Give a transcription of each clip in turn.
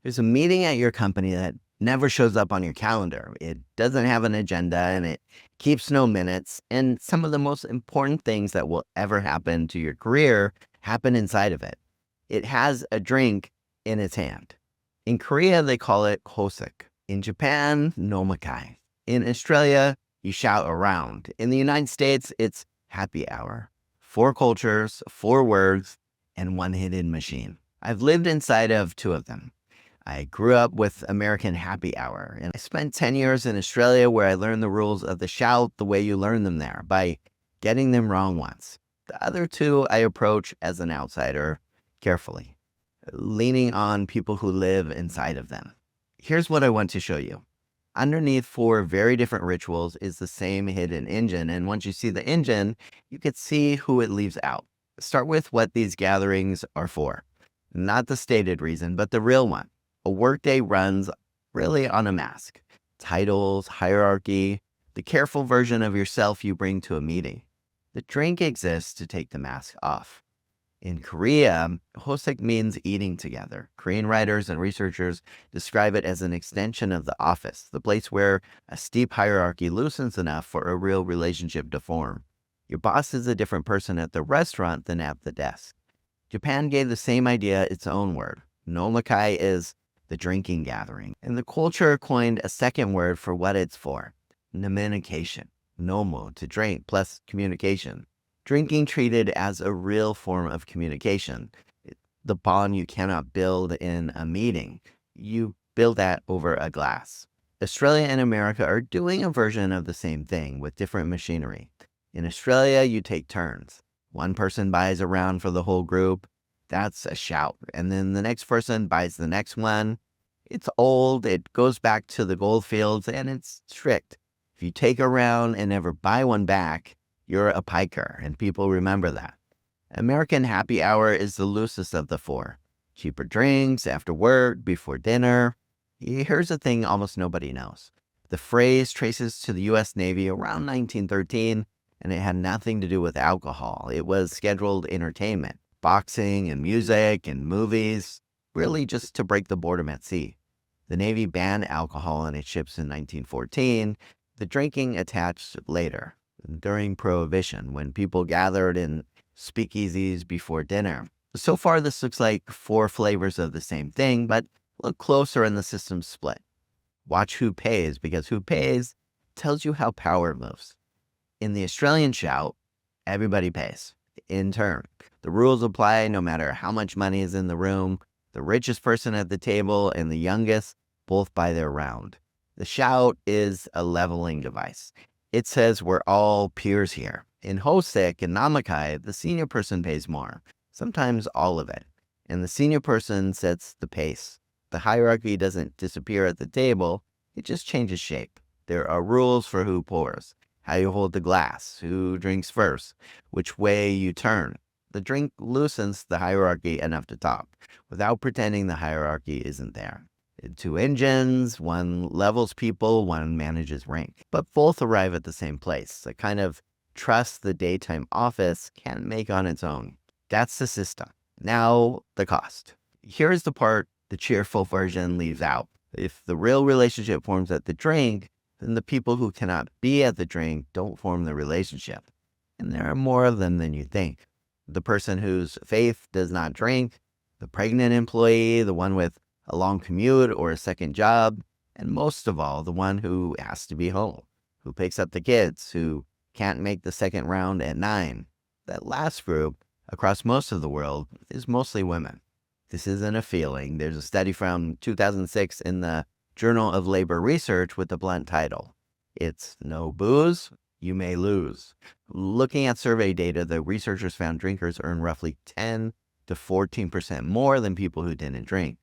There's a meeting at your company that never shows up on your calendar. It doesn't have an agenda and it keeps no minutes. And some of the most important things that will ever happen to your career happen inside of it. It has a drink in its hand. In Korea, they call it Hoesik. In Japan, Nomikai. In Australia, you shout around. In the United States, it's happy hour. 4 cultures, 4 words, and 1 hidden machine. I've lived inside of 2 of them. I grew up with American happy hour, and I spent 10 years in Australia where I learned the rules of the shout the way you learn them there, by getting them wrong once. The other 2 I approach as an outsider, carefully, leaning on people who live inside of them. Here's what I want to show you. Underneath 4 very different rituals is the same hidden engine, and once you see the engine, you can see who it leaves out. Start with what these gatherings are for. Not the stated reason, but the real one. A workday runs really on a mask. Titles, hierarchy, the careful version of yourself you bring to a meeting. The drink exists to take the mask off. In Korea, Hoesik means eating together. Korean writers and researchers describe it as an extension of the office, the place where a steep hierarchy loosens enough for a real relationship to form. Your boss is a different person at the restaurant than at the desk. Japan gave the same idea its own word. Nomikai is the drinking gathering, and the culture coined a second word for what it's for: Nominication. Nomo, to drink, plus communication. Drinking treated as a real form of communication. The bond you cannot build in a meeting. You build that over a glass. Australia and America are doing a version of the same thing with different machinery. In Australia, you take turns. One person buys a round for the whole group. That's a shout. And then the next person buys the next one. It's old, it goes back to the gold fields, and it's strict. If you take a round and never buy one back, you're a piker, and people remember that. American happy hour is the loosest of the 4. Cheaper drinks, after work, before dinner. Here's the thing almost nobody knows. The phrase traces to the U.S. Navy around 1913, and it had nothing to do with alcohol. It was scheduled entertainment, boxing and music and movies, really just to break the boredom at sea. The Navy banned alcohol on its ships in 1914. The drinking attached later, during Prohibition, when people gathered in speakeasies before dinner. So far, this looks like 4 flavors of the same thing, but look closer and the system's split. Watch who pays, because who pays tells you how power moves. In the Australian shout, everybody pays, in turn. The rules apply no matter how much money is in the room. The richest person at the table and the youngest both buy their round. The shout is a leveling device. It says we're all peers here. In Hoesik and Nomikai, the senior person pays more, sometimes all of it, and the senior person sets the pace. The hierarchy doesn't disappear at the table, it just changes shape. There are rules for who pours, how you hold the glass, who drinks first, which way you turn. The drink loosens the hierarchy enough to talk, without pretending the hierarchy isn't there. 2 engines, one levels people, one manages rank. But both arrive at the same place, a kind of trust the daytime office can't make on its own. That's the system. Now, the cost. Here's the part the cheerful version leaves out. If the real relationship forms at the drink, then the people who cannot be at the drink don't form the relationship. And there are more of them than you think. The person whose faith does not drink, the pregnant employee, the one with a long commute or a second job, and most of all, the one who has to be home, who picks up the kids, who can't make the second round at 9. That last group, across most of the world, is mostly women. This isn't a feeling. There's a study from 2006 in the Journal of Labor Research with the blunt title. It's No Booze, You May Lose. Looking at survey data, the researchers found drinkers earn roughly 10 to 14% more than people who didn't drink.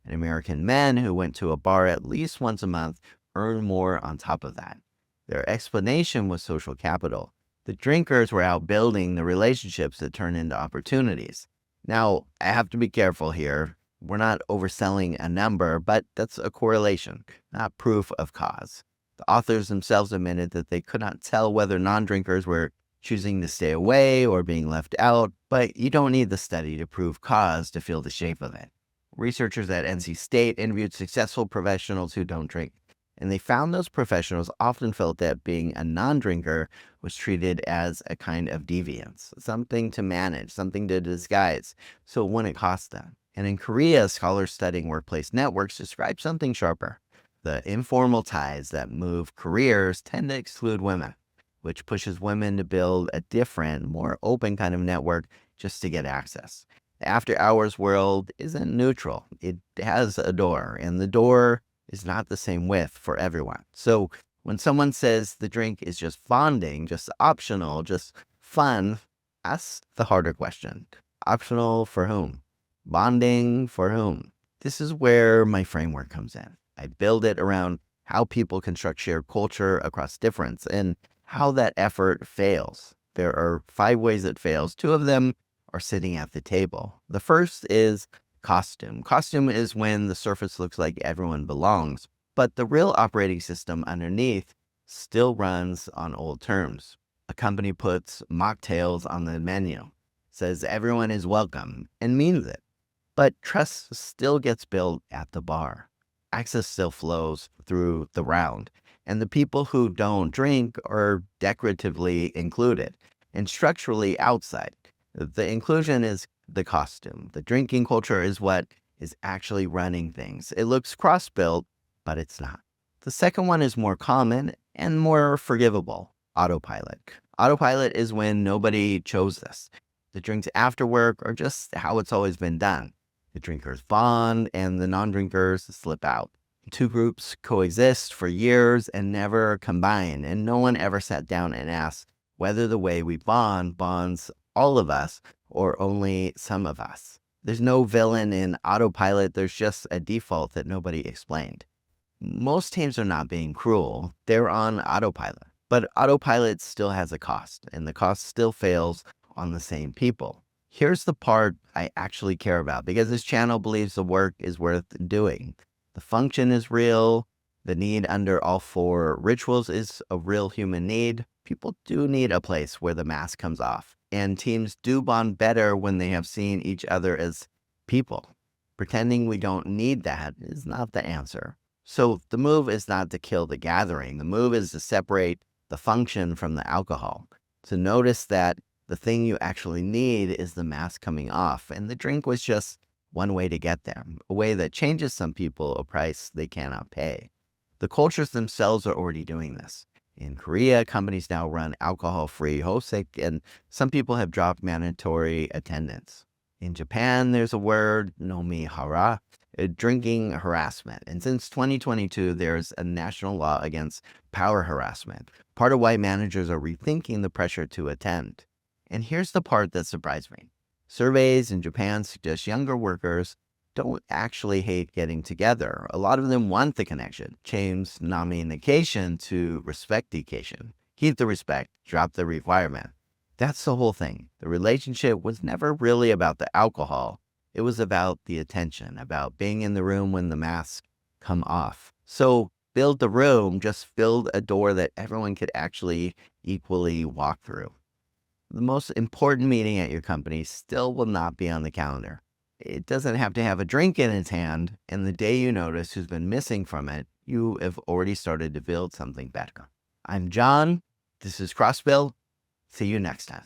And American men who went to a bar at least once a month earned more on top of that. Their explanation was social capital. The drinkers were out building the relationships that turn into opportunities. Now, I have to be careful here. We're not overselling a number, but that's a correlation, not proof of cause. The authors themselves admitted that they could not tell whether non-drinkers were choosing to stay away or being left out, but you don't need the study to prove cause to feel the shape of it. Researchers at NC State interviewed successful professionals who don't drink, and they found those professionals often felt that being a non-drinker was treated as a kind of deviance, something to manage, something to disguise, so it wouldn't cost them. And in Korea, scholars studying workplace networks describe something sharper. The informal ties that move careers tend to exclude women, which pushes women to build a different, more open kind of network just to get access. The after hours world isn't neutral. It has a door, and the door is not the same width for everyone. So when someone says the drink is just bonding, just optional, just fun, ask the harder question. Optional for whom? Bonding for whom? This is where my framework comes in. I build it around how people construct shared culture across difference and how that effort fails. There are 5 ways it fails. 2 of them are sitting at the table. The first is costume. Costume is when the surface looks like everyone belongs, but the real operating system underneath still runs on old terms. A company puts mocktails on the menu, says everyone is welcome, and means it. But trust still gets built at the bar. Access still flows through the round, and the people who don't drink are decoratively included and structurally outside. The inclusion is the costume. The drinking culture is what is actually running things. It looks cross-built, but it's not. The second one is more common and more forgivable. Autopilot. Autopilot is when nobody chose this. The drinks after work are just how it's always been done. The drinkers bond and the non-drinkers slip out. 2 groups coexist for years and never combine, and no one ever sat down and asked whether the way we bond bonds all of us or only some of us. There's no villain in Autopilot, there's just a default that nobody explained. Most teams are not being cruel, they're on Autopilot. But Autopilot still has a cost, and the cost still fails on the same people. Here's the part I actually care about, because this channel believes the work is worth doing. The function is real. The need under all 4 rituals is a real human need. People do need a place where the mask comes off. And teams do bond better when they have seen each other as people. Pretending we don't need that is not the answer. So the move is not to kill the gathering. The move is to separate the function from the alcohol. To notice that the thing you actually need is the mask coming off, and the drink was just one way to get there, a way that changes some people a price they cannot pay. The cultures themselves are already doing this. In Korea, companies now run alcohol-free Hoesik, and some people have dropped mandatory attendance. In Japan, there's a word, Nomikai, drinking harassment. And since 2022, there's a national law against power harassment, part of why managers are rethinking the pressure to attend. And here's the part that surprised me. Surveys in Japan suggest younger workers don't actually hate getting together. A lot of them want the connection. Change Nominication to respectication. Keep the respect, drop the requirement. That's the whole thing. The relationship was never really about the alcohol. It was about the attention, about being in the room when the masks come off. So build the room, just build a door that everyone could actually equally walk through. The most important meeting at your company still will not be on the calendar. It doesn't have to have a drink in its hand, and the day you notice who's been missing from it, you have already started to build something better. I'm John. This is Crossbuilt. See you next time.